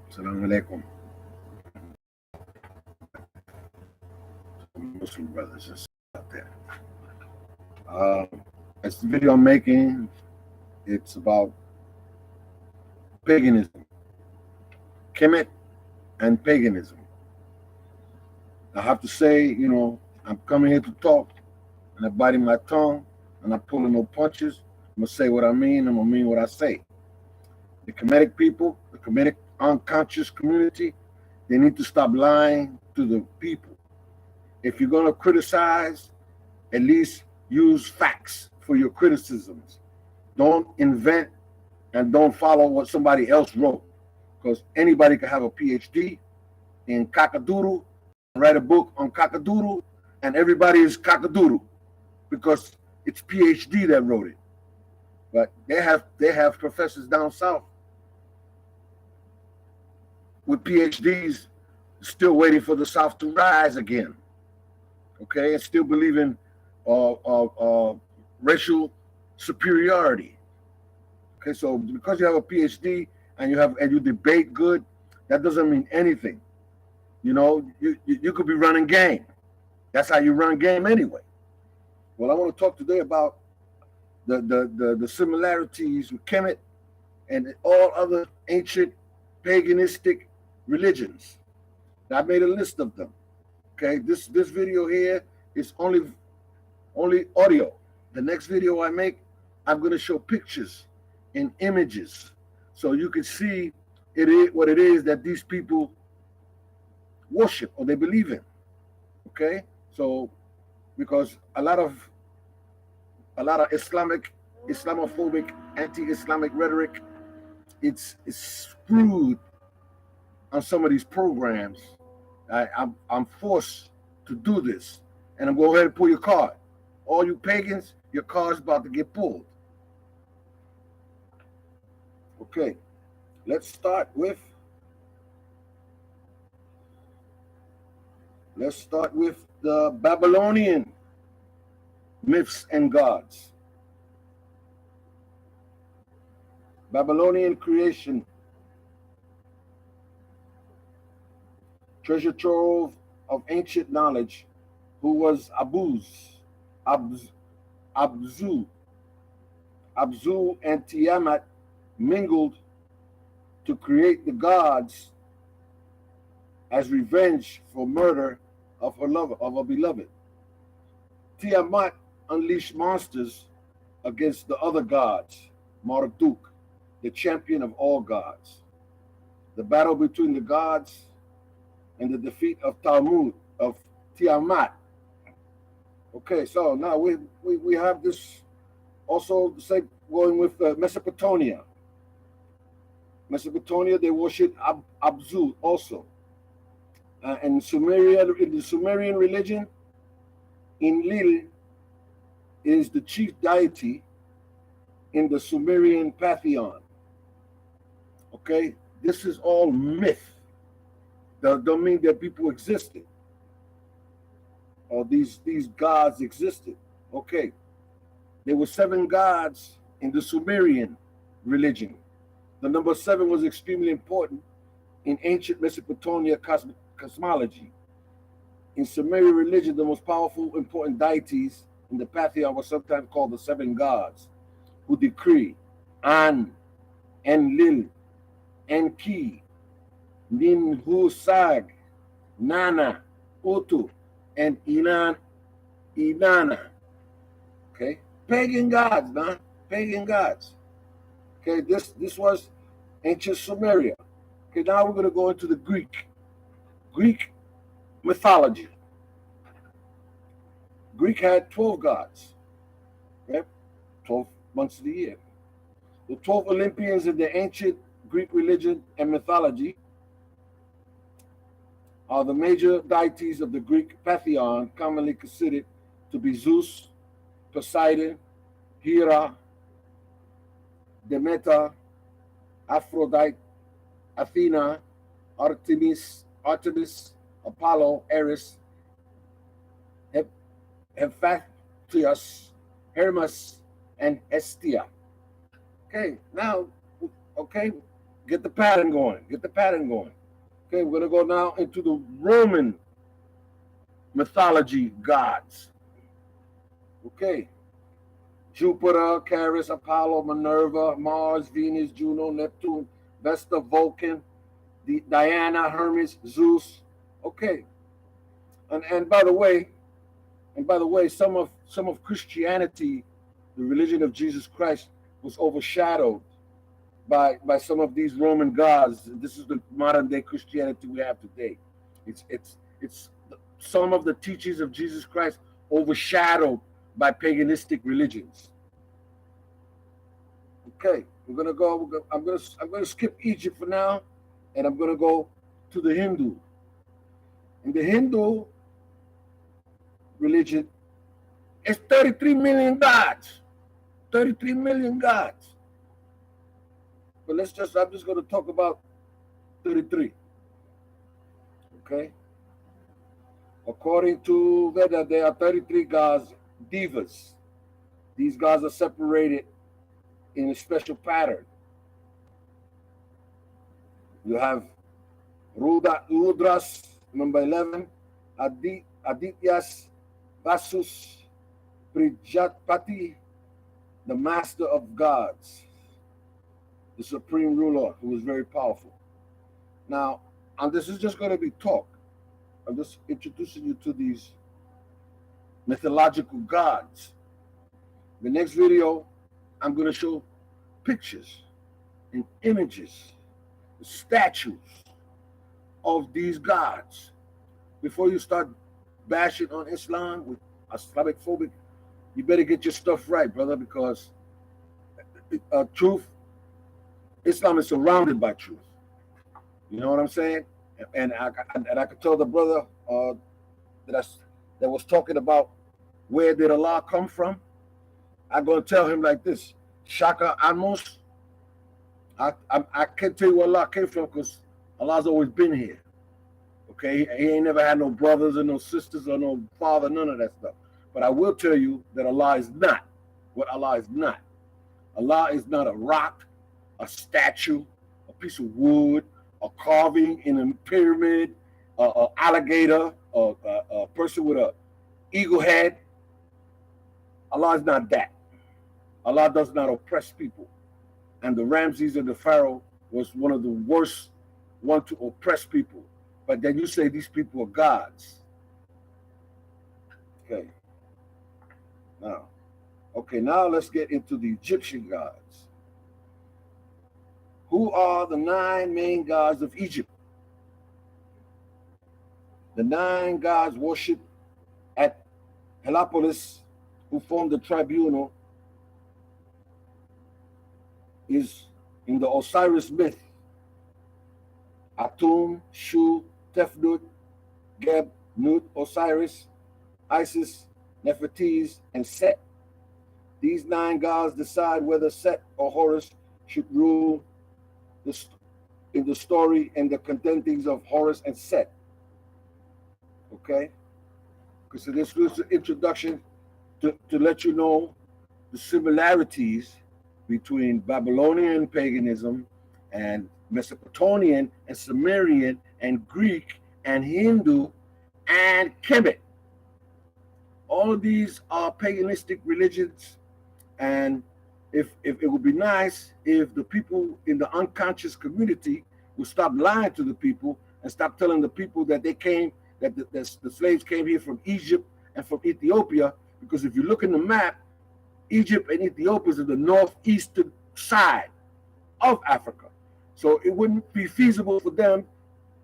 Assalamu alaikum, Muslim brothers and sisters out there. Um, it's the video I'm making. It's about paganism, Kemet and paganism. I have to say, I'm coming here to talk, and I'm biting my tongue, and I'm pulling no punches. I'm gonna say what I mean. I'm gonna mean what I say. The Kemetic people, the Kemetic unconscious community, they need to stop lying to the people. If you're gonna criticize, at least use facts for your criticisms. Don't invent and don't follow what somebody else wrote, because anybody can have a PhD in cockadoodle, write a book on cockadoodle, and everybody is cockadoodle because it's PhD that wrote it. But they have professors down south with PhDs still waiting for the South to rise again. Okay, and still believing racial superiority. Okay, so because you have a PhD and you debate good, that doesn't mean anything. You could be running game. That's how you run game anyway. Well, I want to talk today about the similarities with Kemet and all other ancient paganistic religions. I made a list of them. Okay, this video here is only audio. The next video I make, I'm going to show pictures and images so you can see what it is that these people worship or they believe in. Okay, so because a lot of Islamophobic, anti-Islamic rhetoric, it's screwed on some of these programs. I'm forced to do this, and I'm going to go ahead and pull your card. All you pagans, your card's about to get pulled. Okay, let's start with the Babylonian myths and gods. Babylonian creation, treasure trove of ancient knowledge, who was Abzu and Tiamat mingled to create the gods as revenge for murder of her beloved. Tiamat unleashed monsters against the other gods, Marduk, the champion of all gods. The battle between the gods and the defeat of Tiamat. Okay, so now we have this also the same going with Mesopotamia. Mesopotamia, they worship Abzu also. And in the Sumerian religion, Enlil is the chief deity in the Sumerian pantheon. Okay, this is all myth. That don't mean that people existed or these gods existed. Okay, there were 7 gods in the Sumerian religion. The number 7 was extremely important in ancient Mesopotamia cosmology. In Sumerian religion, the most powerful, important deities in the pantheon were sometimes called the 7 gods, who decree An, Enlil, Enki, Ninhusag, Nana, Utu, and Inanna. Okay, pagan gods, man, pagan gods. Okay, this was ancient Sumeria. Okay, now we're going to go into the Greek mythology. Greek had 12 gods, okay? 12 months of the year. The 12 Olympians in the ancient Greek religion and mythology are the major deities of the Greek pantheon, commonly considered to be Zeus, Poseidon, Hera, Demeter, Aphrodite, Athena, Artemis, Apollo, Eris, Hephaestus, Hermes, and Hestia. Okay, now, Get the pattern going. Get the pattern going. Okay, we're going to go now into the Roman mythology gods. Okay. Jupiter, Charis, Apollo, Minerva, Mars, Venus, Juno, Neptune, Vesta, Vulcan, Diana, Hermes, Zeus. Okay. And by the way, some of Christianity, the religion of Jesus Christ, was overshadowed by some of these Roman gods. This is the modern day Christianity we have today. It's some of the teachings of Jesus Christ overshadowed by paganistic religions. Okay, we're gonna go. I'm gonna skip Egypt for now, and I'm gonna go to the Hindu. In the Hindu religion, it's 33 million gods. 33 million gods. But I'm just gonna talk about 33. Okay. According to Veda, there are 33 gods, devas. These gods are separated in a special pattern. You have Rudras, number 11, Adityas, Vasus, Prajapati, the master of gods, the supreme ruler who is very powerful. Now, and this is just going to be talk. I'm just introducing you to these mythological gods. The next video, I'm going to show pictures and images, statues of these gods. Before you start bashing on Islam with Islamic phobic, you better get your stuff right, brother, because truth, Islam is surrounded by truth. You know what I'm saying? And I could tell the brother that was talking about where did Allah come from. I'm going to tell him like this: Shaka Amos, I can't tell you where Allah came from because Allah's always been here. Okay, he ain't never had no brothers or no sisters or no father, none of that stuff. But I will tell you that Allah is not what Allah is not. Allah is not a rock, a statue, a piece of wood, a carving in a pyramid, an alligator, a person with an eagle head. Allah is not that. Allah does not oppress people. And the Ramses and the Pharaoh was one of the worst one to oppress people. But then you say these people are gods. Okay, now let's get into the Egyptian gods. Who are the 9 main gods of Egypt? The 9 gods worshipped at Heliopolis, who formed the tribunal, is in the Osiris myth: Atum, Shu, Tefnut, Geb, Nut, Osiris, Isis, Nefertiti, and Set. These 9 gods decide whether Set or Horus should rule in the story and the contendings of Horus and Set. Okay? Because so this was an introduction to let you know the similarities between Babylonian paganism and Mesopotamian and Sumerian and Greek and Hindu and Kemet. All of these are paganistic religions, and if it would be nice if the people in the unconscious community would stop lying to the people and stop telling the people that they came, that the slaves came here from Egypt and from Ethiopia, because if you look in the map, Egypt and Ethiopia is in the northeastern side of Africa. So it wouldn't be feasible for them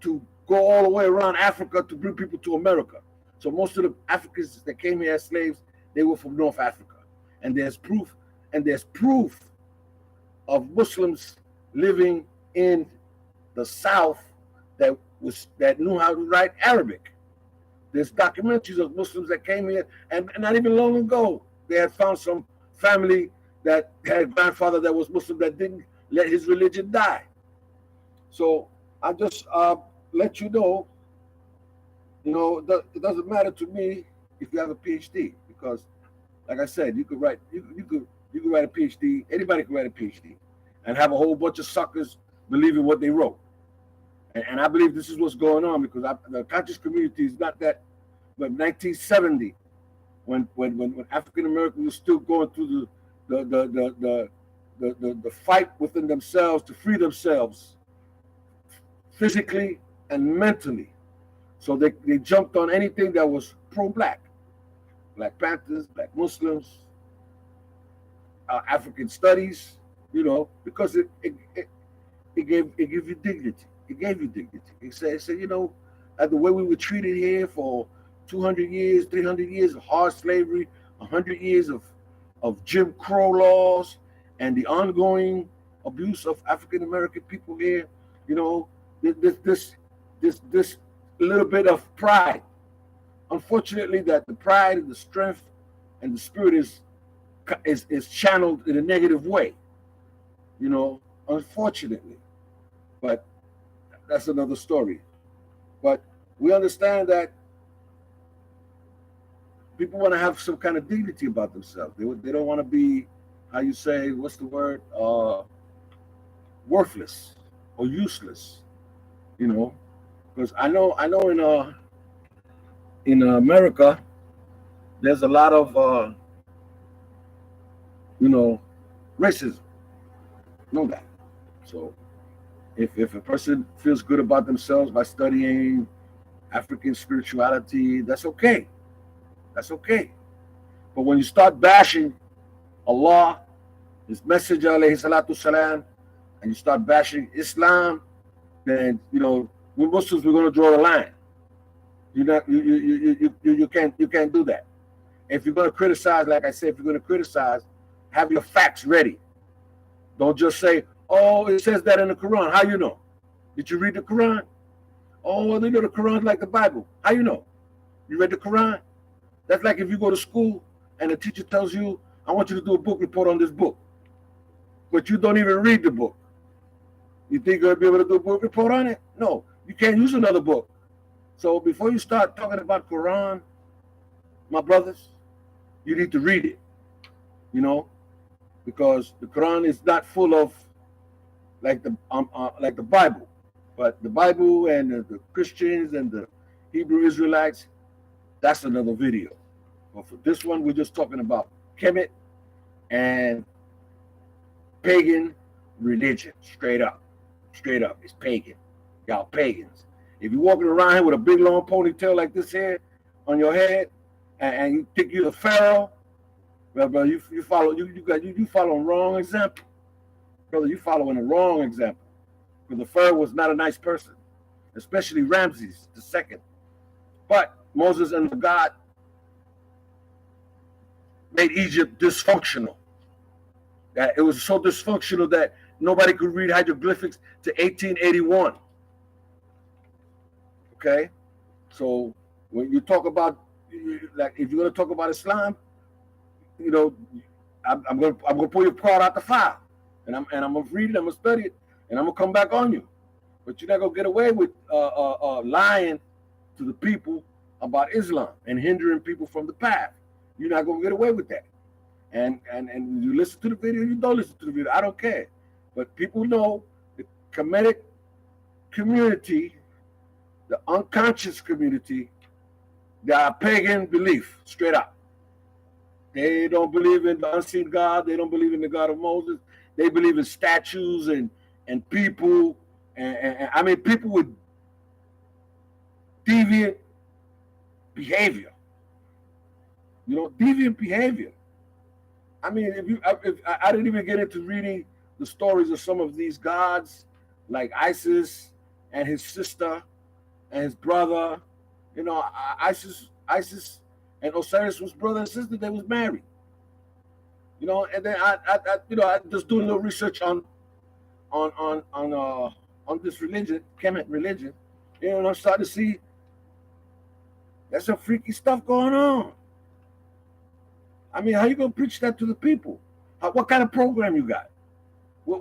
to go all the way around Africa to bring people to America. So most of the Africans that came here as slaves, they were from North Africa. And there's proof of Muslims living in the South that knew how to write Arabic. There's documentaries of Muslims that came here, and not even long ago, they had found some family that had a grandfather that was Muslim that didn't let his religion die. So I just let you know, it doesn't matter to me if you have a PhD, because, like I said, you could write a PhD. Anybody can write a PhD, and have a whole bunch of suckers believe in what they wrote. And I believe this is what's going on, because the conscious community is not that. But 1970, when African Americans were still going through the fight within themselves to free themselves physically and mentally. So they jumped on anything that was pro-black. Black Panthers, Black Muslims, African studies, because it gave you dignity. It gave you dignity. It said, the way we were treated here for 200 years, 300 years of hard slavery, 100 years of Jim Crow laws, and the ongoing abuse of African American people here, this little bit of pride. Unfortunately, that the pride and the strength and the spirit is channeled in a negative way, unfortunately. But that's another story. But we understand that people want to have some kind of dignity about themselves. They don't want to be, how you say, what's the word? Worthless or useless, because I know in America there's a lot of racism. Know that. So if a person feels good about themselves by studying African spirituality, that's okay. That's okay. But when you start bashing Allah, His Messenger, alayhi salatu salam, and you start bashing Islam, then we Muslims, we're going to draw a line. You can't do that. If you're going to criticize, like I said, if you're going to criticize, have your facts ready. Don't just say, "Oh, it says that in the Quran." How you know? Did you read the Quran? Oh, well, the Quran's like the Bible. How you know? You read the Quran? That's like if you go to school and the teacher tells you, "I want you to do a book report on this book," but you don't even read the book. You think you're going to be able to do a book report on it? No, you can't use another book. So before you start talking about Quran, my brothers, you need to read it, because the Quran is not full of like the Bible, but the Bible and the Christians and the Hebrew Israelites, that's another video. But for this one, we're just talking about Kemet and pagan religion, straight up. It's pagan. Y'all pagans. If you're walking around here with a big long ponytail like this here on your head, and you think you're the Pharaoh, well, brother, you following wrong example. Brother, you following a wrong example. Because the Pharaoh was not a nice person, especially Ramses II. But Moses and the God made Egypt dysfunctional. That it was so dysfunctional that nobody could read hieroglyphics to 1881. Okay, so when you talk about, like, if you're going to talk about Islam, I'm going to pull your part out the file, and I'm going to read it, I'm going to study it, and I'm going to come back on you. But you're not going to get away with lying to the people about Islam and hindering people from the path. You're not going to get away with that. And you listen to the video, you don't listen to the video, I don't care. But people know the Kemetic community, the unKonscious community, they are pagan belief, straight up. They don't believe in the unseen God. They don't believe in the God of Moses. They believe in statues and people, and I mean people with deviant behavior. Deviant behavior. I mean, if I didn't even get into reading the stories of some of these gods, like Isis and his sister and his brother. Isis and Osiris was brother and sister. They was married. And then I just doing a little research on this religion, Kemet religion. And I'm starting to see there's some freaky stuff going on. I mean, how you gonna preach that to the people? What kind of program you got? You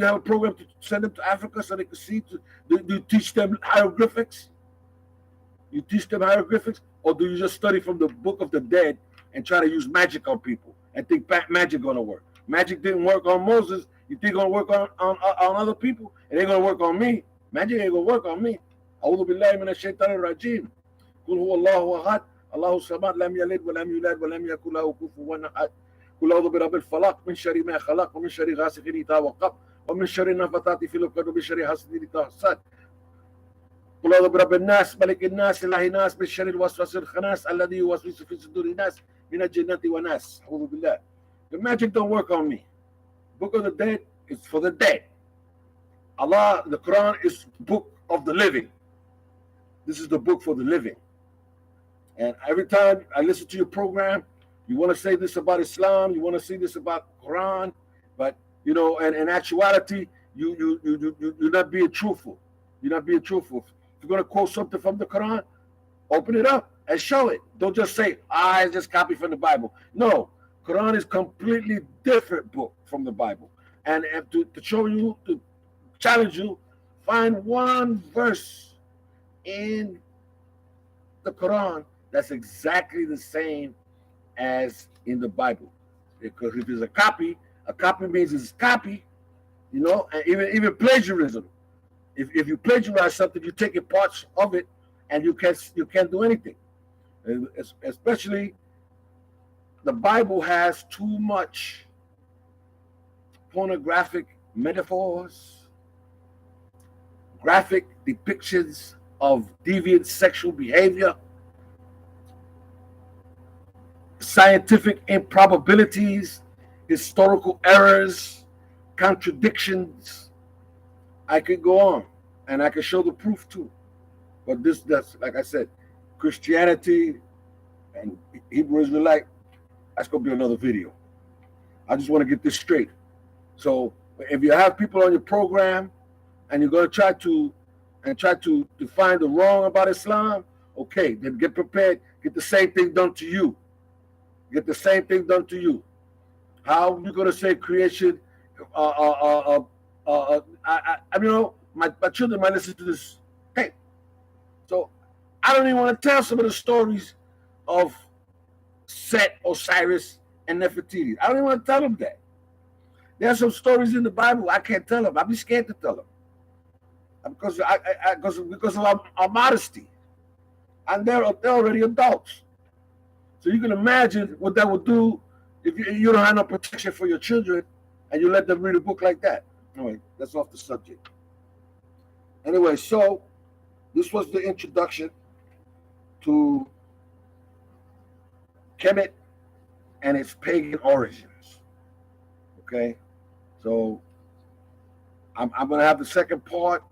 have a program to send them to Africa so they can see? Do you teach them hieroglyphics? You teach them hieroglyphics, or do you just study from the Book of the Dead and try to use magic on people and think magic gonna work? Magic didn't work on Moses. You think it's gonna work on other people? It ain't gonna work on me. Magic ain't gonna work on me. أعوذ بالله من الشيطان الرجيم. قل هو الله أحد الله الصمد لم يلد ولم يولد ولم يكن له كفوا أحد. قل أعوذ برب الفلق من شر ما خلق ومن شر غاسق إذا وقب ومن شر النفثات في العقد ومن شر حاسد إذا حسد. قل أعوذ برب الناس ملك الناس إله الناس من شر الوسواس الخناس الذي يوسوس في صدور الناس من الجنة والناس. أعوذ بالله. The magic don't work on me. Book of the dead is for the dead. Allah, the Quran is book of the living. This is the book for the living. And every time I listen to your program, you want to say this about Islam, you want to say this about Quran, but you know, and in actuality, you're not being truthful. You're not being truthful. If you're going to quote something from the Quran, open it up and show it. Don't just say, I just copy from the Bible. No, Quran is completely different book from the Bible. And to show you, to challenge you, find one verse in the Quran that's exactly the same as in the Bible. Because if it's a copy means it's a copy, you know, and even plagiarism. If you plagiarize something, you take parts of it and you can't do anything. Especially the Bible has too much pornographic metaphors, graphic depictions of deviant sexual behavior, scientific improbabilities, historical errors, contradictions. I could go on and I could show the proof too. But that's like I said, Christianity and Hebrew Israelite, that's going to be another video. I just want to get this straight. So if you have people on your program and you're going to try to find the wrong about Islam, okay, then get prepared. Get the same thing done to you. Get the same thing done to you. How are you going to say creation? I you know, my children might listen to this tape. So I don't even want to tell some of the stories of Set, Osiris, and Nefertiti. I don't even want to tell them that. There are some stories in the Bible I can't tell them. I'd be scared to tell them because of our modesty, and they're already adults. So you can imagine what that would do if you don't have no protection for your children and you let them read a book like that. Anyway, that's off the subject. Anyway, so this was the introduction to Kemet and its pagan origins. Okay, so I'm going to have the second part.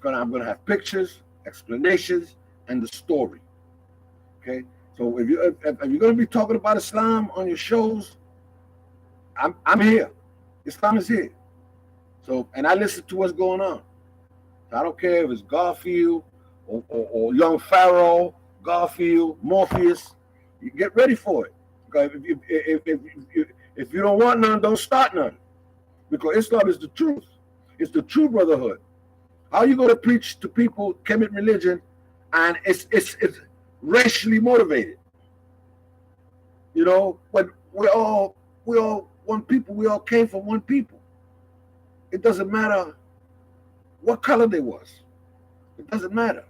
I'm going to have pictures, explanations, and the story. Okay, so if you're going to be talking about Islam on your shows, I'm here. Islam is here. So, and I listen to what's going on. So I don't care if it's Garfield or young Pharaoh, Garfield, Morpheus. You get ready for it. Okay, if you don't want none, don't start none. Because Islam is the truth. It's the true brotherhood. How are you going to preach to people Kemet religion and it's racially motivated? You know, when we're all one people, we all came from one people. It doesn't matter what color they was. It doesn't matter.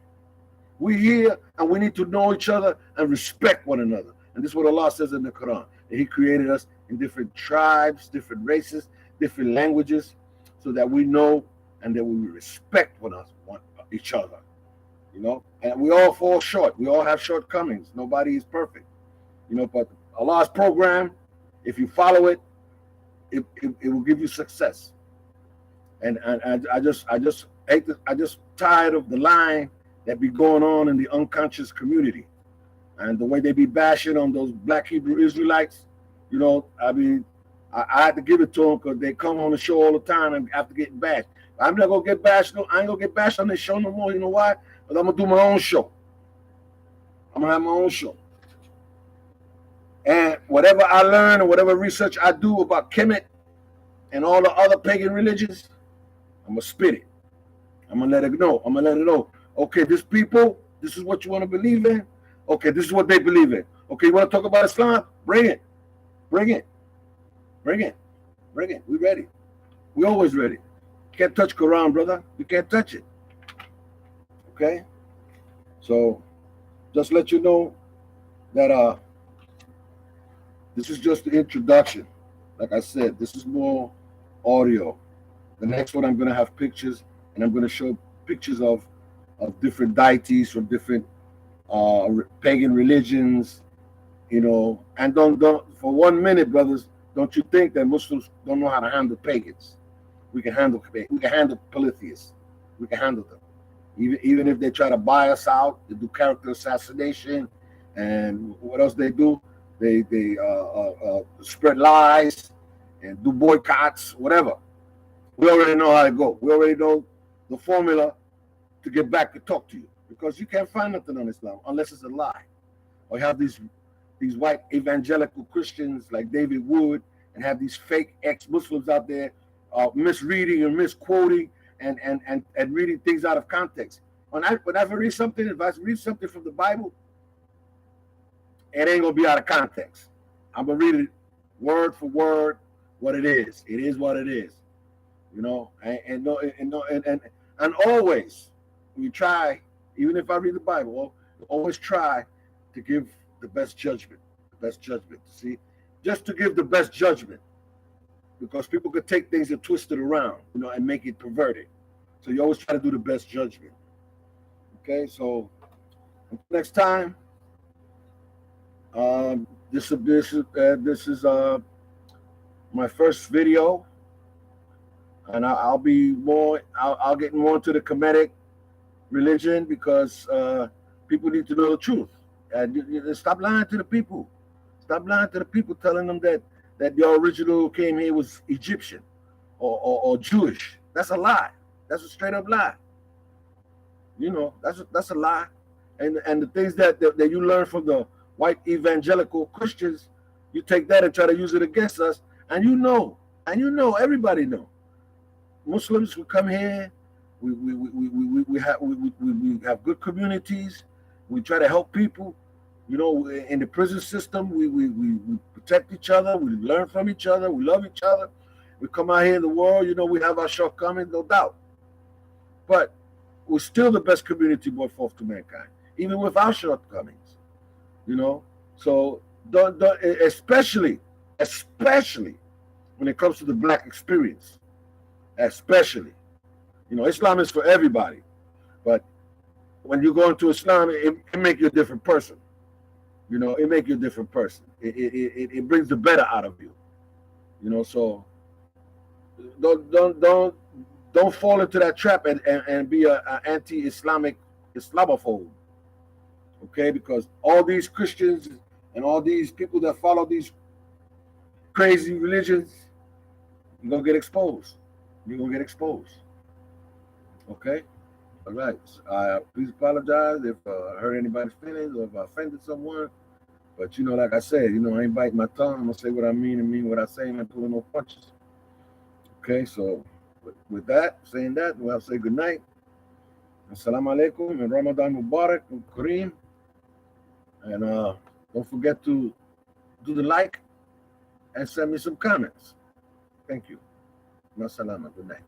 We're here and we need to know each other and respect one another. And this is what Allah says in the Quran. That He created us in different tribes, different races, different languages, so that we know and that we respect each other. You know, and we all fall short. We all have shortcomings. Nobody is perfect. You know, but Allah's program, if you follow it, it will give you success. And I just tired of the line that be going on in the unconscious community and the way they be bashing on those black Hebrew Israelites. You know, I mean, I had to give it to them because they come on the show all the time and after getting bashed. I'm not gonna get bashed. No, I ain't gonna get bashed on this show no more. You know why? Because I'm gonna do my own show. I'm gonna have my own show. And whatever I learn or whatever research I do about Kemet and all the other pagan religions, I'm gonna spit it. I'm gonna let it know. I'm gonna let it know. Okay, this people, this is what you want to believe in. Okay, this is what they believe in. Okay, you want to talk about Islam? Bring it. Bring it. Bring it. Bring it. We ready. We always ready. Can't touch Quran, brother. You can't touch it. Okay. So just let you know that this is just the introduction. Like I said, this is more audio. The next one I'm gonna have pictures, and I'm gonna show pictures of different deities from different pagan religions, and don't for 1 minute, brothers, don't you think that Muslims don't know how to handle pagans? We can handle polytheists. We can handle them. Even if they try to buy us out, they do character assassination, and what else they do? They spread lies and do boycotts, whatever. We already know how it goes. We already know the formula to get back to talk to you, because you can't find nothing on Islam unless it's a lie. Or you have these white evangelical Christians like David Wood, and have these fake ex-Muslims out there misreading and misquoting and reading things out of context. When I read something, if I read something from the Bible, it ain't gonna be out of context. I'm gonna read it word for word what it is. It is what it is, and always we try, even if I read the Bible, always try to give the best judgment. See, just to give the best judgment, because people could take things and twist it around, and make it perverted. So you always try to do the best judgment. Okay, so next time, this is my first video, and I'll get more into the Kemetic religion, because people need to know the truth. And stop lying to the people. Stop lying to the people, telling them that the original who came here was Egyptian or Jewish. That's a lie. That's a straight up lie. That's a lie. And the things that you learn from the white evangelical Christians, you take that and try to use it against us. And everybody know. Muslims who come here, we have good communities. We try to help people. In the prison system, we protect each other. We learn from each other. We love each other. We come out here in the world. We have our shortcomings, no doubt. But we're still the best community brought forth to mankind, even with our shortcomings. So don't especially when it comes to the black experience. Especially, Islam is for everybody, but when you go into Islam, it make you a different person. It make you a different person. It brings the better out of you. So don't fall into that trap and be an anti-Islamic Islamophobe. Okay, because all these Christians and all these people that follow these crazy religions, you're gonna get exposed. Okay. All right. Please apologize if I hurt anybody's feelings or if I offended someone. But like I said, I ain't biting my tongue. I'm gonna say what I mean and mean what I say, and I'm pulling no punches. Okay, so with that, saying that, we'll say good night. Assalamu alaikum and Ramadan Mubarak and Kareem. And don't forget to do the like and send me some comments. Thank you. Masalama. Good night.